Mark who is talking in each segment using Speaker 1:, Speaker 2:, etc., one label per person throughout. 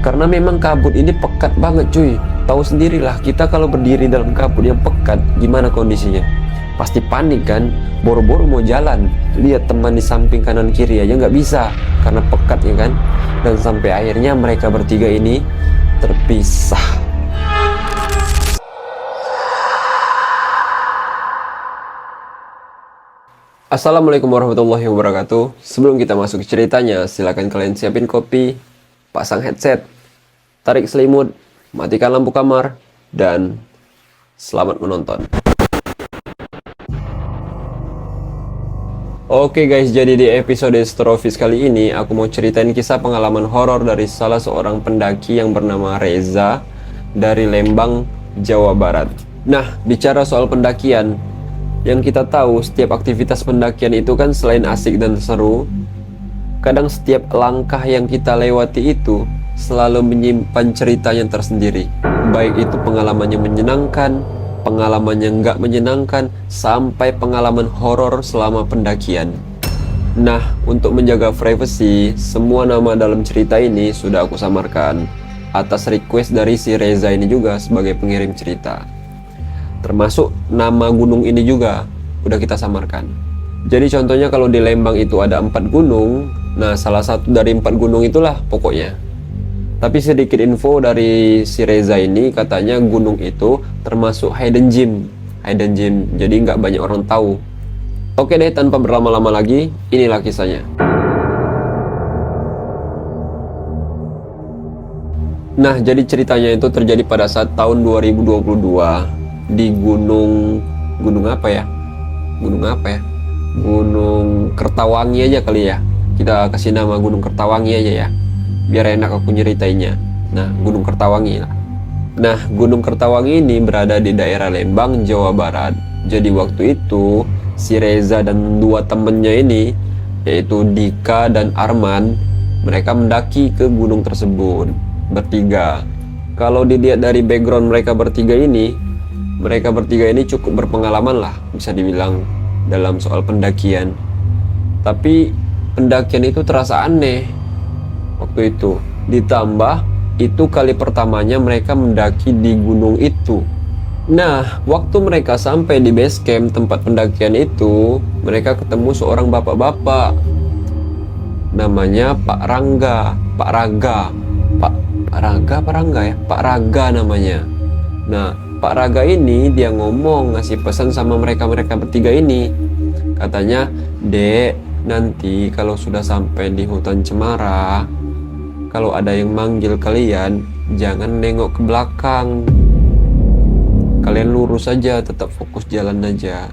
Speaker 1: Karena memang kabut ini pekat banget cuy. Tahu sendirilah kita kalau berdiri dalam kabut yang pekat gimana kondisinya. Pasti panik kan, boro-boro mau jalan, lihat teman di samping kanan kiri aja nggak bisa karena pekat ya kan. Dan sampai akhirnya mereka bertiga ini terpisah. Assalamualaikum warahmatullahi wabarakatuh. Sebelum kita masuk ke ceritanya, silakan kalian siapin kopi, pasang headset, tarik selimut, matikan lampu kamar, dan selamat menonton. Oke guys, jadi di episode Strofis kali ini aku mau ceritain kisah pengalaman horor dari salah seorang pendaki yang bernama Reza dari Lembang, Jawa Barat. Nah, bicara soal pendakian, yang kita tahu setiap aktivitas pendakian itu kan selain asik dan seru, kadang setiap langkah yang kita lewati itu selalu menyimpan cerita yang tersendiri. Baik itu pengalaman yang menyenangkan, pengalaman yang nggak menyenangkan, sampai pengalaman horor selama pendakian. Nah, untuk menjaga privasi, semua nama dalam cerita ini sudah aku samarkan atas request dari si Reza ini juga sebagai pengirim cerita. Termasuk nama gunung ini juga udah kita samarkan. Jadi contohnya kalau di Lembang itu ada 4 gunung, nah salah satu dari 4 gunung itulah pokoknya. Tapi sedikit info dari si Reza ini, katanya gunung itu termasuk hidden gem. Hidden gem, jadi nggak banyak orang tahu. Oke deh, tanpa berlama-lama lagi, inilah kisahnya. Nah, jadi ceritanya itu terjadi pada saat tahun 2022 di gunung apa ya? Gunung Kertawangi aja kali ya. Kita kasih nama Gunung Kertawangi aja ya, biar enak aku nyeritainnya. Nah, Gunung Kertawangi lah. Nah, Gunung Kertawangi ini berada di daerah Lembang, Jawa Barat. Jadi waktu itu si Reza dan 2 temennya ini, yaitu Dika dan Arman, mereka mendaki ke gunung tersebut bertiga. Kalau dilihat dari background mereka bertiga ini cukup berpengalaman lah, bisa dibilang, dalam soal pendakian. Tapi pendakian itu terasa aneh waktu itu. Ditambah itu kali pertamanya mereka mendaki di gunung itu. Nah, waktu mereka sampai di base camp tempat pendakian itu, mereka ketemu seorang bapak-bapak. Namanya Pak Rangga namanya. Nah, Pak Raga ini dia ngomong, ngasih pesan sama mereka bertiga ini. Katanya, "Dek, nanti kalau sudah sampai di hutan Cemara, kalau ada yang manggil kalian, jangan nengok ke belakang. Kalian lurus aja, tetap fokus jalan aja."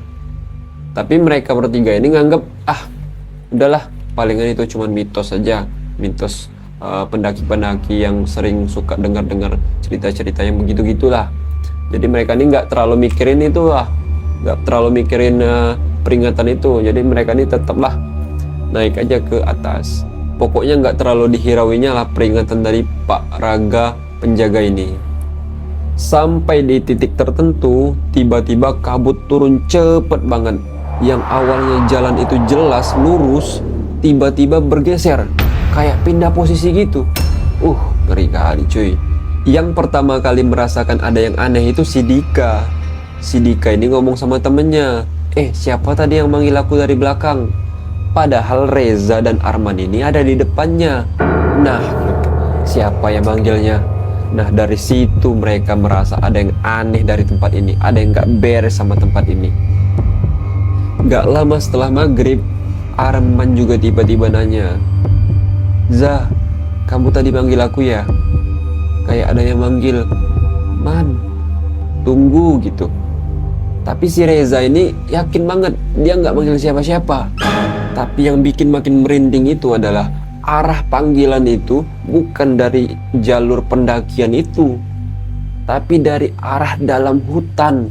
Speaker 1: Tapi mereka bertiga ini nganggep, udahlah, palingan itu cuma mitos aja. Mitos pendaki-pendaki yang sering suka dengar-dengar cerita-cerita yang begitu-gitulah. Jadi mereka ini nggak terlalu mikirin itu lah, nggak terlalu mikirin peringatan itu. Jadi mereka ini tetaplah naik aja ke atas. Pokoknya nggak terlalu dihirauinya lah peringatan dari Pak Raga penjaga ini. Sampai di titik tertentu, tiba-tiba kabut turun cepet banget. Yang awalnya jalan itu jelas lurus, tiba-tiba bergeser, kayak pindah posisi gitu. Ngeri kali cuy. Yang pertama kali merasakan ada yang aneh itu si Dika. Si Dika ini ngomong sama temennya, siapa tadi yang manggil aku dari belakang? Padahal Reza dan Arman ini ada di depannya. Nah, siapa yang manggilnya? Nah, dari situ mereka merasa ada yang aneh dari tempat ini. Ada yang gak beres sama tempat ini. Gak lama setelah maghrib, Arman juga tiba-tiba nanya, "Zah, kamu tadi manggil aku ya? Kayak ada yang manggil, Man, tunggu," gitu. Tapi si Reza ini yakin banget dia nggak manggil siapa-siapa. Tapi yang bikin makin merinding itu adalah arah panggilan itu bukan dari jalur pendakian itu, tapi dari arah dalam hutan.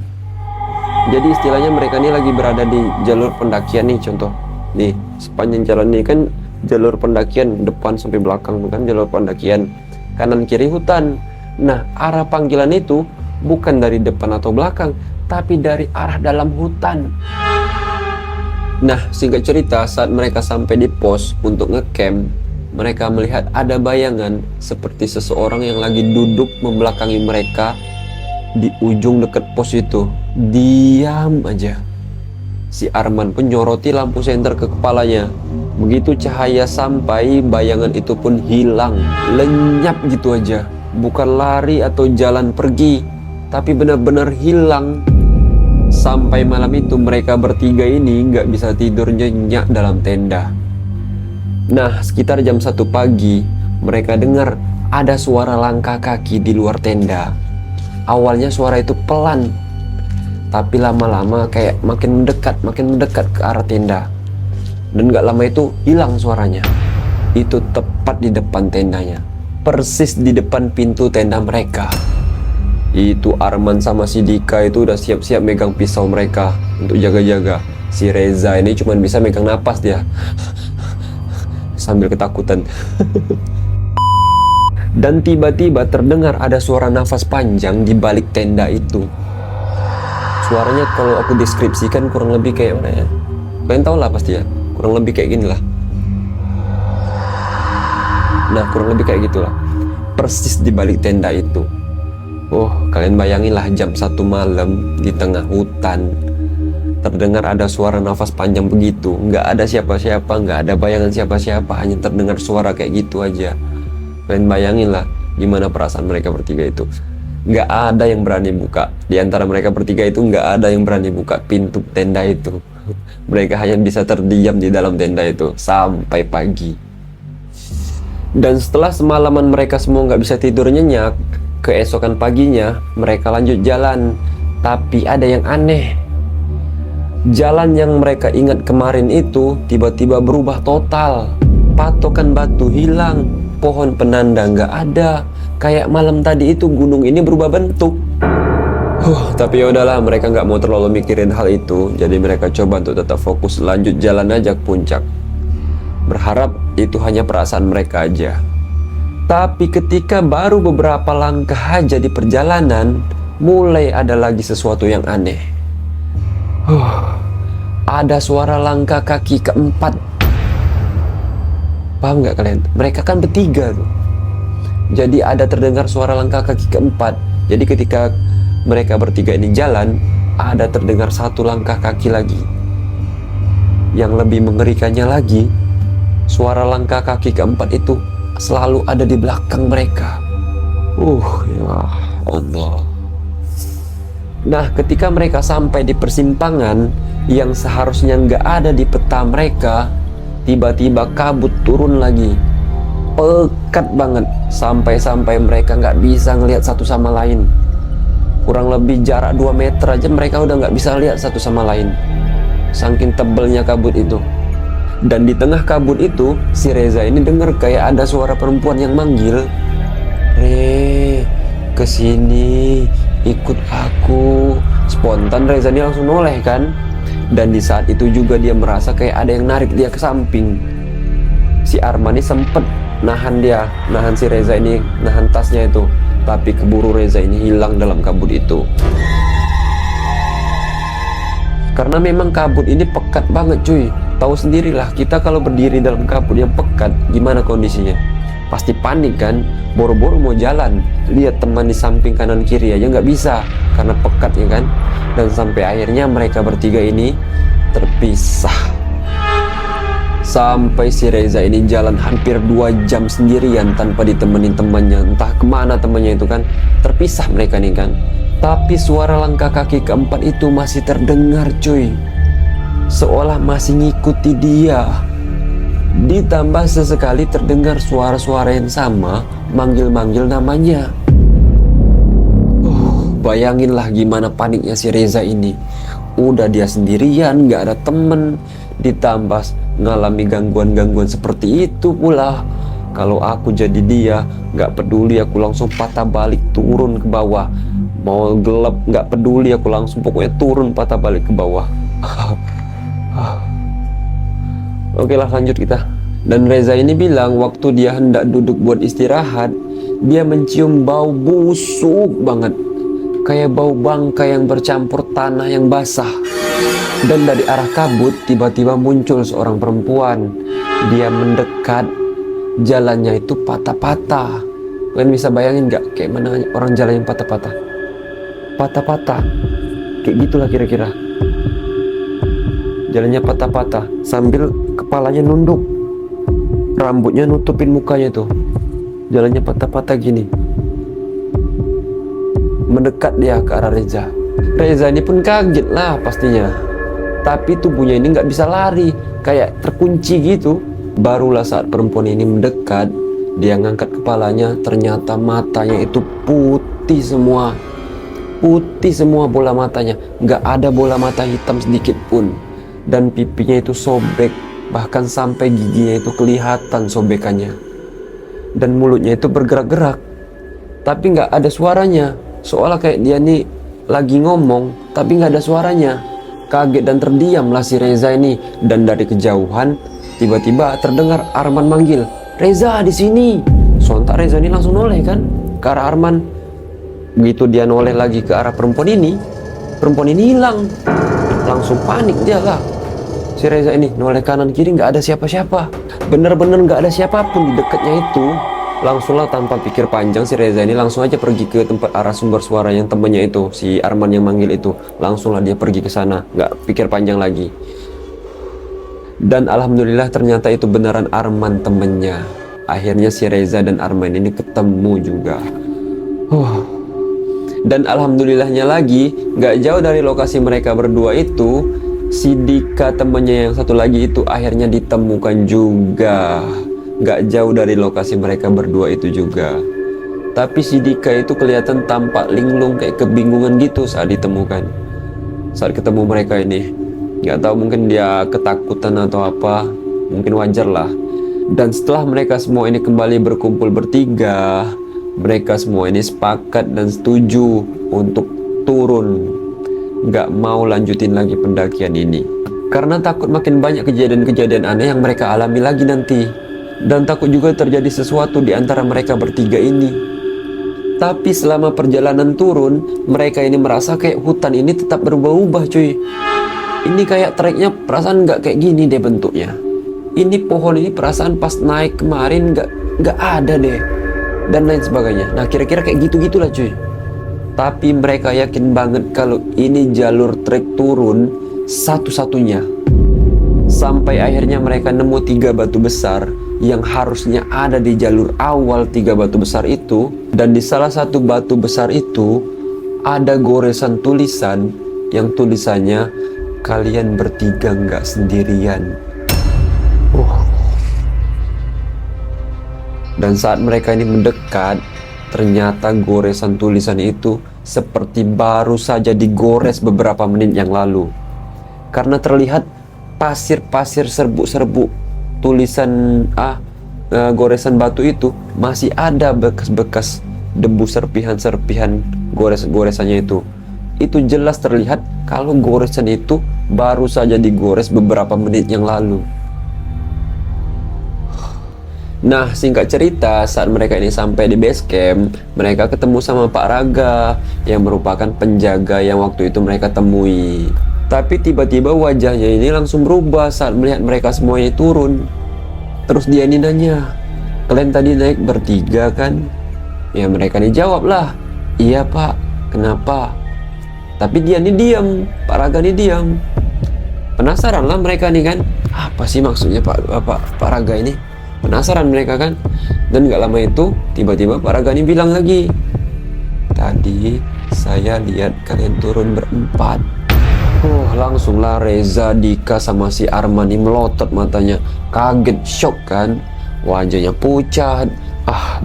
Speaker 1: Jadi istilahnya mereka ini lagi berada di jalur pendakian nih, contoh. Nih, sepanjang jalan ini kan jalur pendakian, depan sampai belakang bukan jalur pendakian. Kanan kiri hutan. Nah, arah panggilan itu bukan dari depan atau belakang, tapi dari arah dalam hutan. Nah, singkat cerita, saat mereka sampai di pos untuk ngecamp, mereka melihat ada bayangan seperti seseorang yang lagi duduk membelakangi mereka di ujung dekat pos itu. Diam aja. Si Arman pun nyoroti lampu senter ke kepalanya. Begitu cahaya sampai, bayangan itu pun hilang, lenyap gitu aja. Bukan lari atau jalan pergi, tapi benar-benar hilang. Sampai malam itu mereka bertiga ini nggak bisa tidur nyenyak dalam tenda. Nah, sekitar jam 1 pagi, mereka dengar ada suara langkah kaki di luar tenda. Awalnya suara itu pelan, tapi lama-lama kayak makin mendekat ke arah tenda. Dan gak lama itu hilang suaranya. Itu tepat di depan tendanya, persis di depan pintu tenda mereka. Itu Arman sama si Dika itu udah siap-siap megang pisau mereka untuk jaga-jaga. Si Reza ini cuma bisa megang napas dia sambil ketakutan. Dan tiba-tiba terdengar ada suara nafas panjang di balik tenda itu. Suaranya kalau aku deskripsikan kurang lebih kayak mana ya? Kalian tahu lah pasti ya, kurang lebih kayak gini lah. Nah, kurang lebih kayak gitulah, persis di balik tenda itu. Oh, kalian bayanginlah jam 1 malam di tengah hutan, terdengar ada suara nafas panjang begitu. Nggak ada siapa-siapa, nggak ada bayangan siapa-siapa, hanya terdengar suara kayak gitu aja. Kalian bayanginlah gimana perasaan mereka bertiga itu. Nggak ada yang berani buka. Di antara mereka bertiga itu nggak ada yang berani buka pintu tenda itu. Mereka hanya bisa terdiam di dalam tenda itu sampai pagi. Dan setelah semalaman mereka semua nggak bisa tidur nyenyak, keesokan paginya mereka lanjut jalan. Tapi ada yang aneh. Jalan yang mereka ingat kemarin itu tiba-tiba berubah total. Patokan batu hilang, pohon penanda nggak ada. Kayak malam tadi itu gunung ini berubah bentuk. Tapi ya udahlah, mereka nggak mau terlalu mikirin hal itu. Jadi mereka coba untuk tetap fokus lanjut jalan aja ke puncak. Berharap itu hanya perasaan mereka aja. Tapi ketika baru beberapa langkah aja di perjalanan, mulai ada lagi sesuatu yang aneh. Ada suara langkah kaki keempat. Paham nggak kalian? Mereka kan bertiga tuh. Jadi ada terdengar suara langkah kaki keempat. Jadi ketika mereka bertiga ini jalan, ada terdengar satu langkah kaki lagi. Yang lebih mengerikannya lagi, suara langkah kaki keempat itu selalu ada di belakang mereka. Ya Allah. Nah, ketika mereka sampai di persimpangan yang seharusnya nggak ada di peta mereka, tiba-tiba kabut turun lagi. Pekat banget, sampai-sampai mereka nggak bisa ngelihat satu sama lain. Kurang lebih jarak 2 meter aja mereka udah nggak bisa lihat satu sama lain, saking tebelnya kabut itu. Dan di tengah kabut itu, si Reza ini dengar kayak ada suara perempuan yang manggil, "Re, kesini, ikut aku." Spontan Reza ini langsung noleh kan. Dan di saat itu juga dia merasa kayak ada yang narik dia ke samping. Si Arman ini sempet nahan si Reza ini, nahan tasnya itu. Tapi keburu Reza ini hilang dalam kabut itu. Karena memang kabut ini pekat banget cuy. Tahu sendirilah kita kalau berdiri dalam kabut yang pekat, gimana kondisinya? Pasti panik kan? Boro-boro mau jalan, lihat teman di samping kanan kiri aja nggak bisa karena pekat ya kan. Dan sampai akhirnya mereka bertiga ini terpisah. Sampai si Reza ini jalan hampir 2 jam sendirian tanpa ditemenin temannya. Entah kemana temannya itu kan. Terpisah mereka nih kan. Tapi suara langkah kaki keempat itu masih terdengar cuy. Seolah masih ngikuti dia. Ditambah sesekali terdengar suara-suara yang sama manggil-manggil namanya. Bayanginlah gimana paniknya si Reza ini. Udah dia sendirian, gak ada temen, ditambah ngalami gangguan-gangguan seperti itu pula. Kalau aku jadi dia, gak peduli, aku langsung patah balik turun ke bawah. Mau gelap gak peduli, aku langsung pokoknya turun patah balik ke bawah. Oke lah, lanjut kita. Dan Reza ini bilang waktu dia hendak duduk buat istirahat, dia mencium bau busuk banget, kayak bau bangkai yang bercampur tanah yang basah. Dan dari arah kabut tiba-tiba muncul seorang perempuan. Dia mendekat jalannya itu patah-patah. Kalian bisa bayangin nggak kayak mana orang jalan yang patah-patah? Patah-patah, kayak gitulah kira-kira. Jalannya patah-patah, sambil kepalanya nunduk, rambutnya nutupin mukanya tuh. Jalannya patah-patah gini. Mendekat dia ke arah Reza. Reza ini pun kaget lah pastinya. Tapi tubuhnya ini nggak bisa lari, kayak terkunci gitu. Barulah saat perempuan ini mendekat, dia ngangkat kepalanya, ternyata matanya itu putih semua. Putih semua bola matanya, nggak ada bola mata hitam sedikit pun. Dan pipinya itu sobek, bahkan sampai giginya itu kelihatan sobekannya. Dan mulutnya itu bergerak-gerak, tapi nggak ada suaranya. Seolah kayak dia nih lagi ngomong, tapi nggak ada suaranya. Kaget dan terdiamlah si Reza ini. Dan dari kejauhan, tiba-tiba terdengar Arman manggil, "Reza, di sini!" Sontak Reza ini langsung noleh kan ke arah Arman. Begitu dia noleh lagi ke arah perempuan ini hilang. Langsung panik dia lah. Si Reza ini noleh kanan kiri, nggak ada siapa-siapa. Bener-bener nggak ada siapapun di dekatnya itu. Langsunglah tanpa pikir panjang si Reza ini langsung aja pergi ke tempat arah sumber suara yang temennya itu, si Arman yang manggil itu. Langsunglah dia pergi ke sana, nggak pikir panjang lagi. Dan alhamdulillah ternyata itu beneran Arman temennya. Akhirnya si Reza dan Arman ini ketemu juga. Dan alhamdulillahnya lagi, nggak jauh dari lokasi mereka berdua itu, si Dika temennya yang satu lagi itu akhirnya ditemukan juga. Nggak jauh dari lokasi mereka berdua itu juga. Tapi si Dika itu kelihatan tampak linglung, kayak kebingungan gitu saat ditemukan. Saat ketemu mereka ini, nggak tahu mungkin dia ketakutan atau apa, mungkin wajar lah. Dan setelah mereka semua ini kembali berkumpul bertiga, mereka semua ini sepakat dan setuju untuk turun, nggak mau lanjutin lagi pendakian ini. Karena takut makin banyak kejadian-kejadian aneh yang mereka alami lagi nanti. Dan takut juga terjadi sesuatu di antara mereka bertiga ini. Tapi selama perjalanan turun, mereka ini merasa kayak hutan ini tetap berubah-ubah cuy. Ini kayak treknya perasaan nggak kayak gini deh bentuknya. Ini pohon ini perasaan pas naik kemarin nggak ada deh. Dan lain sebagainya. Nah kira-kira kayak gitu-gitulah cuy. Tapi mereka yakin banget kalau ini jalur trek turun satu-satunya. Sampai akhirnya mereka nemu 3 batu besar yang harusnya ada di jalur awal 3 batu besar itu. Dan di salah satu batu besar itu ada goresan tulisan yang tulisannya, "Kalian bertiga nggak sendirian." Dan saat mereka ini mendekat, ternyata goresan tulisan itu seperti baru saja digores beberapa menit yang lalu. Karena terlihat pasir-pasir serbuk-serbuk tulisan goresan batu itu masih ada bekas-bekas debu serpihan-serpihan goresannya itu. Itu jelas terlihat kalau goresan itu baru saja digores beberapa menit yang lalu. Nah, singkat cerita, saat mereka ini sampai di base camp, mereka ketemu sama Pak Raga yang merupakan penjaga yang waktu itu mereka temui. Tapi tiba-tiba wajahnya ini langsung berubah saat melihat mereka semuanya turun. Terus dia ini nanya, "Kalian tadi naik bertiga kan?" Ya mereka ini jawab lah, "Iya Pak, kenapa?" Tapi dia ini diam, Pak Raga ini diam. Penasaran lah mereka nih kan, apa sih maksudnya Pak Raga ini? Penasaran mereka kan. Dan gak lama itu tiba-tiba Pak Raga ini bilang lagi, "Tadi saya lihat kalian turun berempat." Langsunglah Reza, Dika sama si Arman ini melotot matanya. Kaget, shock kan. Wajahnya pucat.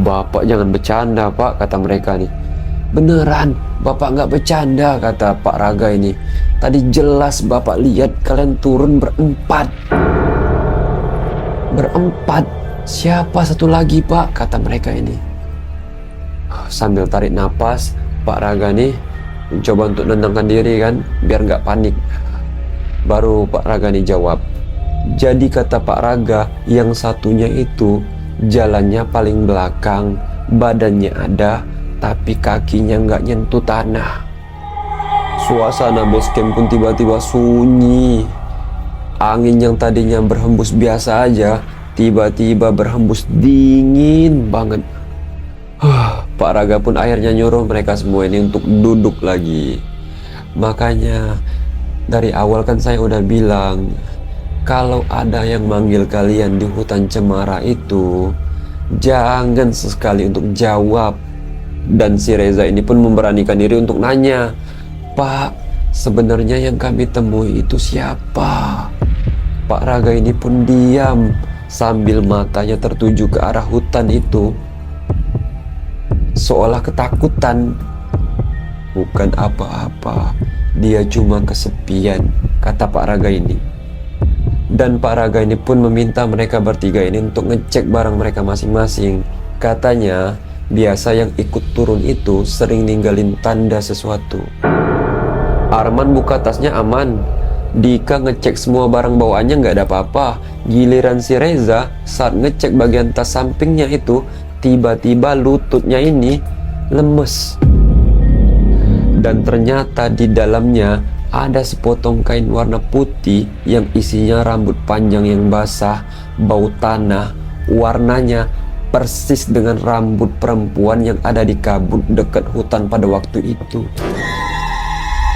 Speaker 1: "Bapak jangan bercanda Pak," kata mereka nih. "Beneran Bapak nggak bercanda," kata Pak Raga ini. "Tadi jelas Bapak lihat kalian turun berempat." "Berempat? Siapa satu lagi Pak?" kata mereka ini. Sambil tarik napas, Pak Raga nih mencoba untuk menenangkan diri kan, biar nggak panik. Baru Pak Raga nih jawab, "Jadi kata Pak Raga, yang satunya itu jalannya paling belakang, badannya ada, tapi kakinya nggak nyentuh tanah." Suasana base camp pun tiba-tiba sunyi. Angin yang tadinya berhembus biasa aja tiba-tiba berhembus dingin banget. Pak Raga pun akhirnya nyuruh mereka semua ini untuk duduk lagi. Makanya dari awal kan saya udah bilang, kalau ada yang manggil kalian di hutan cemara itu, jangan sesekali untuk jawab. Dan si Reza ini pun memberanikan diri untuk nanya, "Pak, sebenarnya yang kami temui itu siapa?" Pak Raga ini pun diam sambil matanya tertuju ke arah hutan itu, seolah ketakutan. Bukan apa-apa, dia cuma kesepian, kata Pak Raga ini. Dan Pak Raga ini pun meminta mereka bertiga ini untuk ngecek barang mereka masing-masing. Katanya biasa yang ikut turun itu sering ninggalin tanda sesuatu. Arman buka tasnya aman, Dika ngecek semua barang bawaannya nggak ada apa-apa. Giliran si Reza saat ngecek bagian tas sampingnya itu, tiba-tiba lututnya ini lemes. Dan ternyata di dalamnya ada sepotong kain warna putih yang isinya rambut panjang yang basah, bau tanah, warnanya persis dengan rambut perempuan yang ada di kabut dekat hutan pada waktu itu.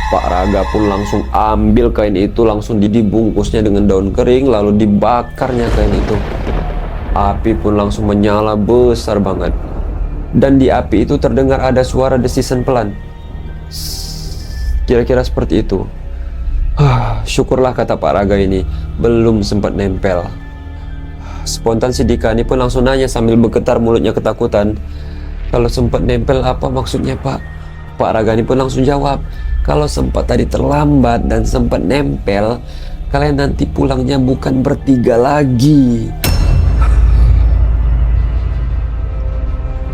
Speaker 1: Pak Raga pun langsung ambil kain itu, langsung dibungkusnya dengan daun kering, lalu dibakarnya kain itu. Api pun langsung menyala besar banget. Dan di api itu terdengar ada suara desisan pelan. Kira-kira seperti itu. Syukurlah, kata Pak Raga ini, belum sempat nempel. Spontan si Dika ini pun langsung nanya sambil bergetar mulutnya ketakutan, "Kalau sempat nempel apa maksudnya, Pak?" Pak Raga ini pun langsung jawab, "Kalau sempat tadi terlambat dan sempat nempel, kalian nanti pulangnya bukan bertiga lagi."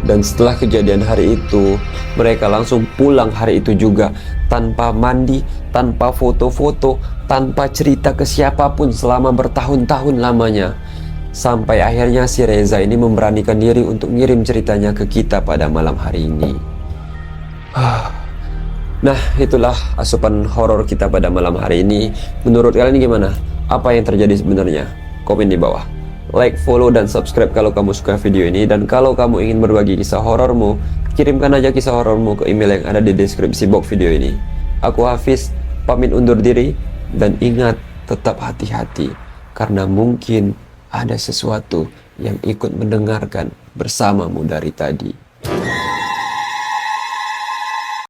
Speaker 1: Dan setelah kejadian hari itu, mereka langsung pulang hari itu juga, tanpa mandi, tanpa foto-foto, tanpa cerita ke siapapun selama bertahun-tahun lamanya. Sampai akhirnya si Reza ini memberanikan diri untuk ngirim ceritanya ke kita pada malam hari ini. Nah, itulah asupan horor kita pada malam hari ini. Menurut kalian gimana? Apa yang terjadi sebenarnya? Komen di bawah. Like, follow, dan subscribe kalau kamu suka video ini. Dan kalau kamu ingin berbagi kisah horormu, kirimkan aja kisah horormu ke email yang ada di deskripsi box video ini. Aku Hafiz, pamit undur diri. Dan ingat, tetap hati-hati, karena mungkin ada sesuatu yang ikut mendengarkan bersamamu dari tadi.